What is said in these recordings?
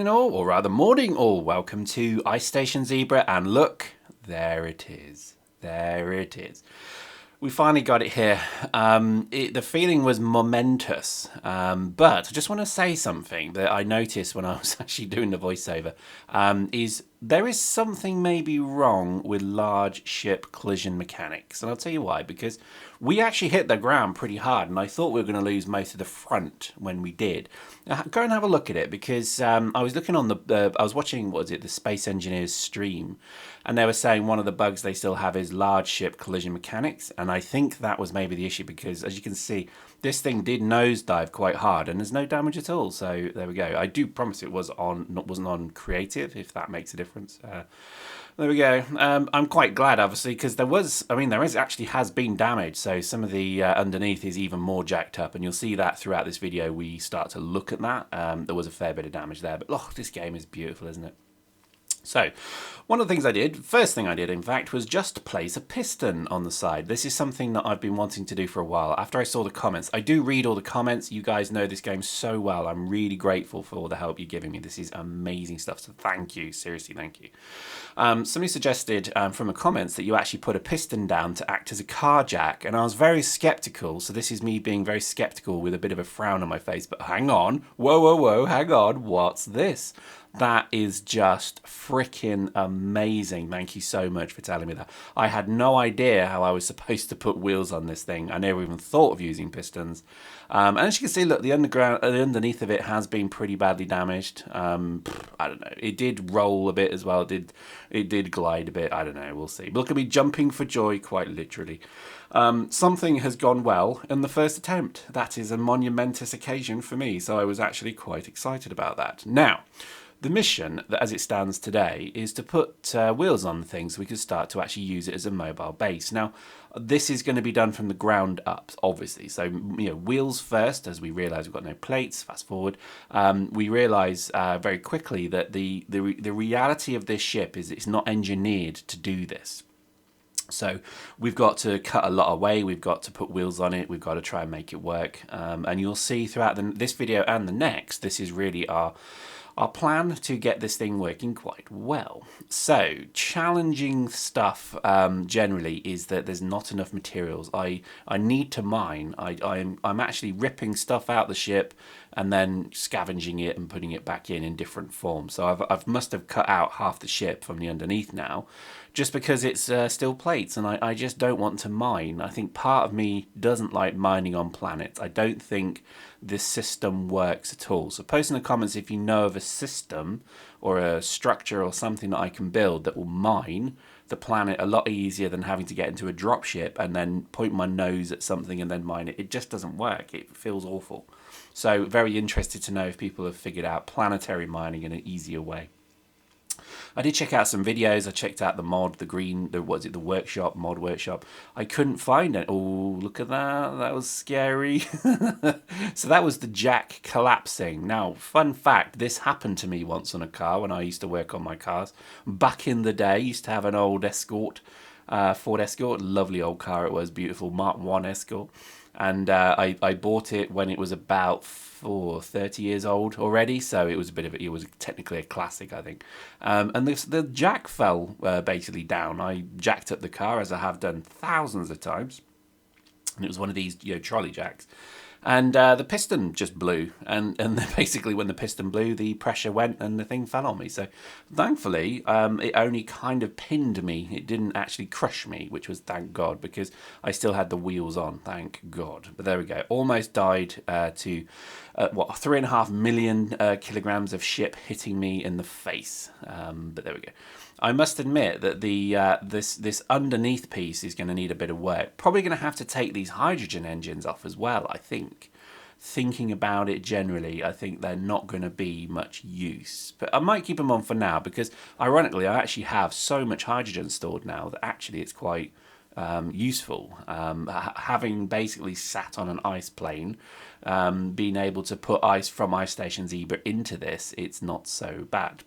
afternoon all, or rather morning all. Welcome to Ice Station Zebra, and look, there it is. There it is. We finally got it here. The feeling was momentous, but I just want to say something that I noticed when I was actually doing the voiceover, is there is something maybe wrong with large ship collision mechanics. And I'll tell you why, because we actually hit the ground pretty hard, and I thought we were going to lose most of the front when we did. Go and have a look at it, because I was looking on I was watching, what was it, the Space Engineers stream, and they were saying one of the bugs they still have is large ship collision mechanics, and I think that was maybe the issue, because as you can see, this thing did nosedive quite hard, and there's no damage at all. So there we go. I do promise it wasn't on creative, if that makes a difference. There we go. I'm quite glad, obviously, because actually has been damage. So some of the underneath is even more jacked up, and you'll see that throughout this video. We start to look at that. There was a fair bit of damage there, but look, this game is beautiful, isn't it? So, one of the things I did, first thing I did in fact, was just place a piston on the side. This is something that I've been wanting to do for a while. After I saw the comments, I do read all the comments. You guys know this game so well. I'm really grateful for all the help you're giving me. This is amazing stuff, so thank you. Seriously, thank you. Somebody suggested from the comments that you actually put a piston down to act as a car jack, and I was very skeptical. So this is me being very skeptical with a bit of a frown on my face. But hang on, whoa, hang on, what's this? That is just freaking amazing. Thank you so much for telling me that. I had no idea how I was supposed to put wheels on this thing. I never even thought of using pistons. And as you can see, look, the underneath of it has been pretty badly damaged. I don't know. It did roll a bit as well. It did glide a bit. I don't know. We'll see. But look at me jumping for joy, quite literally. Something has gone well in the first attempt. That is a monumentous occasion for me. So I was actually quite excited about that. Now, the mission, as it stands today, is to put wheels on the thing so we can start to actually use it as a mobile base. Now, this is going to be done from the ground up, obviously. So, wheels first, as we realise we've got no plates. Fast forward, we realise very quickly that the reality of this ship is it's not engineered to do this. So we've got to cut a lot away, we've got to put wheels on it, we've got to try and make it work. And you'll see throughout this video and the next, this is really our plan to get this thing working quite well. So, challenging stuff generally is that there's not enough materials. I need to mine. I'm actually ripping stuff out the ship and then scavenging it and putting it back in different forms. So I must have cut out half the ship from the underneath now, just because it's still plates, and I just don't want to mine. I think part of me doesn't like mining on planets. I don't think this system works at all. So post in the comments if you know of a system or a structure or something that I can build that will mine the planet a lot easier than having to get into a dropship and then point my nose at something and then mine it. It just doesn't work. It feels awful. So very interested to know if people have figured out planetary mining in an easier way. I did check out some videos. I checked out the mod, the workshop, mod workshop. I couldn't find it. Oh, look at that. That was scary. So that was the jack collapsing. Now, fun fact, this happened to me once on a car when I used to work on my cars. Back in the day, I used to have an old Escort, Ford Escort. Lovely old car it was, beautiful Mark I Escort. And I bought it when it was about 30 years old already, so it was it was technically a classic, I think. And the jack fell basically down. I jacked up the car, as I have done thousands of times, and it was one of these trolley jacks. And the piston just blew, and then basically when the piston blew, the pressure went and the thing fell on me. So thankfully, it only kind of pinned me. It didn't actually crush me, which was thank God, because I still had the wheels on, thank God. But there we go. Almost died to 3.5 million kilograms of ship hitting me in the face. But there we go. I must admit that this underneath piece is going to need a bit of work. Probably going to have to take these hydrogen engines off as well, I think. Thinking about it generally, I think they're not going to be much use. But I might keep them on for now because, ironically, I actually have so much hydrogen stored now that actually it's quite useful. Having basically sat on an ice plane, being able to put ice from Ice Station Zebra into this, it's not so bad.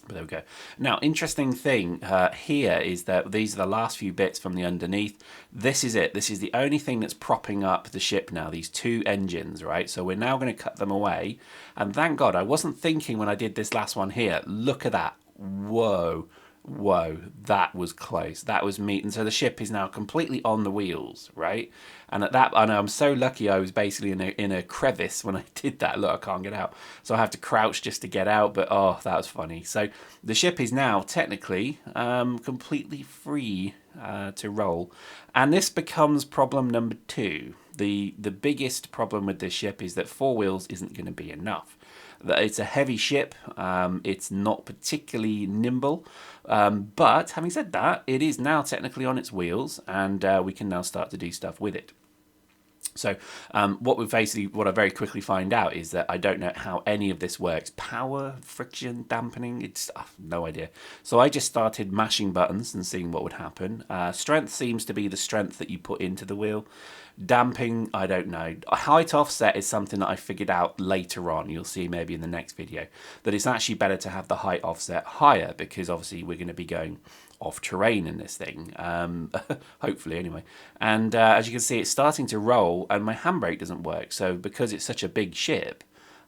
But there we go. Now, interesting thing here is that these are the last few bits from the underneath. This is it. This is the only thing that's propping up the ship now, these two engines, right? So we're now going to cut them away. And thank God, I wasn't thinking when I did this last one here. Look at that. Whoa. Whoa, that was close. That was meat. And so the ship is now completely on the wheels, right? And at that, I know I'm so lucky I was basically in a crevice when I did that. Look, I can't get out. So I have to crouch just to get out. But oh, that was funny. So the ship is now technically completely free to roll. And this becomes problem number 2. The biggest problem with this ship is that 4 wheels isn't going to be enough. It's a heavy ship. It's not particularly nimble. But having said that, it is now technically on its wheels, and we can now start to do stuff with it. So what I very quickly find out is that I don't know how any of this works. Power, friction, dampening, it's no idea. So I just started mashing buttons and seeing what would happen. Strength seems to be the strength that you put into the wheel. Damping, I don't know. Height offset is something that I figured out later on. You'll see maybe in the next video that it's actually better to have the height offset higher, because obviously we're going to be going off terrain in this thing, hopefully anyway. And as you can see, it's starting to roll and my handbrake doesn't work. So because it's such a big ship,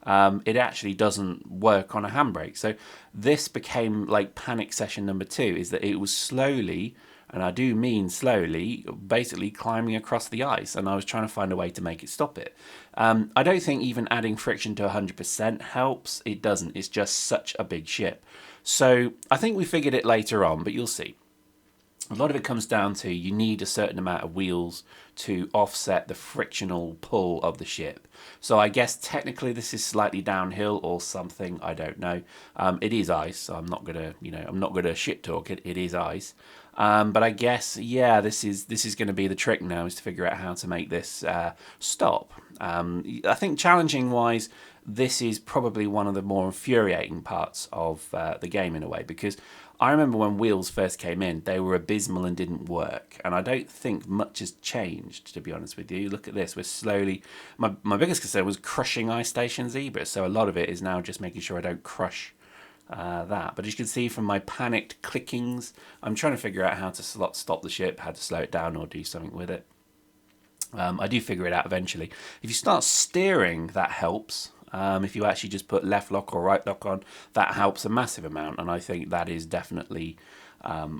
it actually doesn't work on a handbrake. So this became like panic session number 2, is that it was slowly, and I do mean slowly, basically climbing across the ice, and I was trying to find a way to make it stop it. I don't think even adding friction to 100% helps. It doesn't. It's just such a big ship. So I think we figured it later on, but you'll see. A lot of it comes down to you need a certain amount of wheels to offset the frictional pull of the ship. So I guess technically this is slightly downhill or something. I don't know. It is ice, so I'm not gonna shit talk it. It is ice. But I guess, yeah, this is going to be the trick now, is to figure out how to make this stop. I think challenging wise, this is probably one of the more infuriating parts of the game in a way, because I remember when wheels first came in, they were abysmal and didn't work. And I don't think much has changed, to be honest with you. Look at this. We're slowly... My biggest concern was crushing Ice Station Zebra. So a lot of it is now just making sure I don't crush that. But as you can see from my panicked clickings, I'm trying to figure out how to stop the ship, how to slow it down or do something with it. I do figure it out eventually. If you start steering, that helps. If you actually just put left lock or right lock on, that helps a massive amount, and I think that is definitely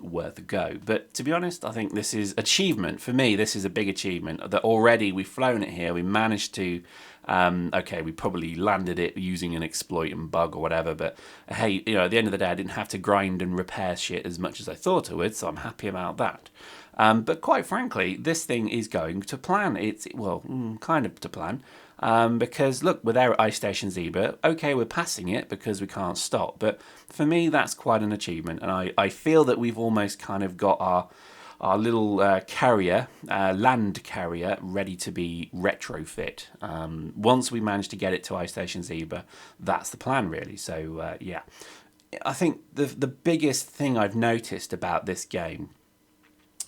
worth a go. But to be honest, I think this is achievement. For me, this is a big achievement, that already we've flown it here, we managed to, okay, we probably landed it using an exploit and bug or whatever, but hey, you know, at the end of the day, I didn't have to grind and repair shit as much as I thought I would, so I'm happy about that. But quite frankly, this thing is going to plan. It's, well, kind of to plan. Because look, with our Ice Station Zebra, okay, we're passing it because we can't stop. But for me, that's quite an achievement. And I feel that we've almost kind of got our little carrier, land carrier, ready to be retrofit. Once we manage to get it to Ice Station Zebra, that's the plan, really. So, yeah. I think the biggest thing I've noticed about this game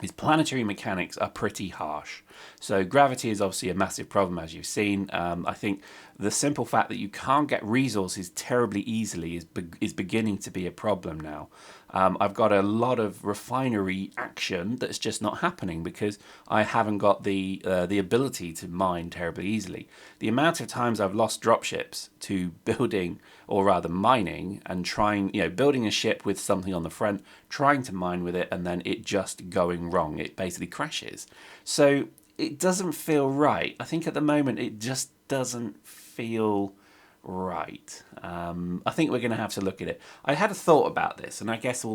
is planetary mechanics are pretty harsh. So gravity is obviously a massive problem, as you've seen. I think the simple fact that you can't get resources terribly easily is beginning to be a problem now. I've got a lot of refinery action that's just not happening because I haven't got the ability to mine terribly easily. The amount of times I've lost dropships to building, or rather mining, and trying, building a ship with something on the front, trying to mine with it, and then it just going wrong. It basically crashes. So it doesn't feel right. I think at the moment it just doesn't feel right. I think we're going to have to look at it. I had a thought about this, and I guess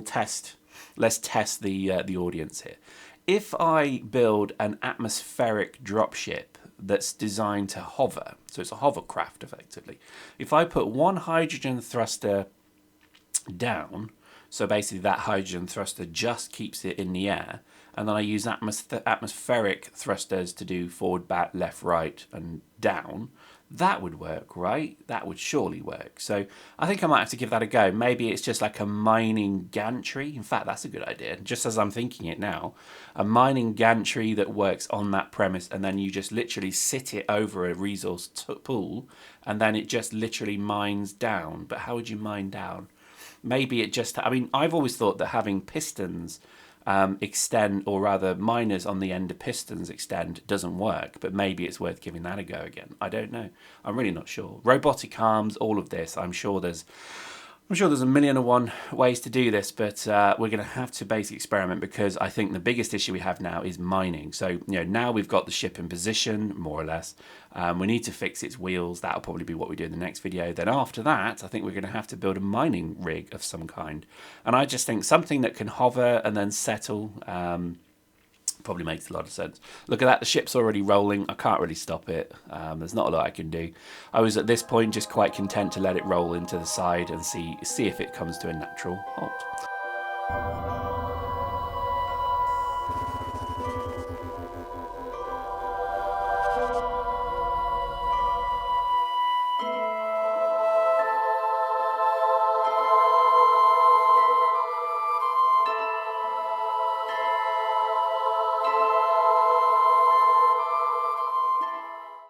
let's test the audience here. If I build an atmospheric dropship that's designed to hover, so it's a hovercraft effectively. If I put one hydrogen thruster down, so basically that hydrogen thruster just keeps it in the air, and then I use atmospheric thrusters to do forward, back, left, right, and down, that would work, right? That would surely work. So I think I might have to give that a go. Maybe it's just like a mining gantry. In fact, that's a good idea. Just as I'm thinking it now, a mining gantry that works on that premise, and then you just literally sit it over a resource pool, and then it just literally mines down. But how would you mine down? maybe it just, I mean, I've always thought that having pistons extend, or rather miners on the end of pistons extend, doesn't work, but maybe it's worth giving that a go again. I don't know. I'm really not sure. Robotic arms, all of this, I'm sure there's a million and one ways to do this, but we're going to have to basically experiment, because I think the biggest issue we have now is mining. So, you know, now we've got the ship in position, more or less. We need to fix its wheels. That'll probably be what we do in the next video. Then after that, I think we're going to have to build a mining rig of some kind. And I just think something that can hover and then settle probably makes a lot of sense. Look at that, the ship's already rolling. I can't really stop it. There's not a lot I can do. I was at this point just quite content to let it roll into the side and see if it comes to a natural halt.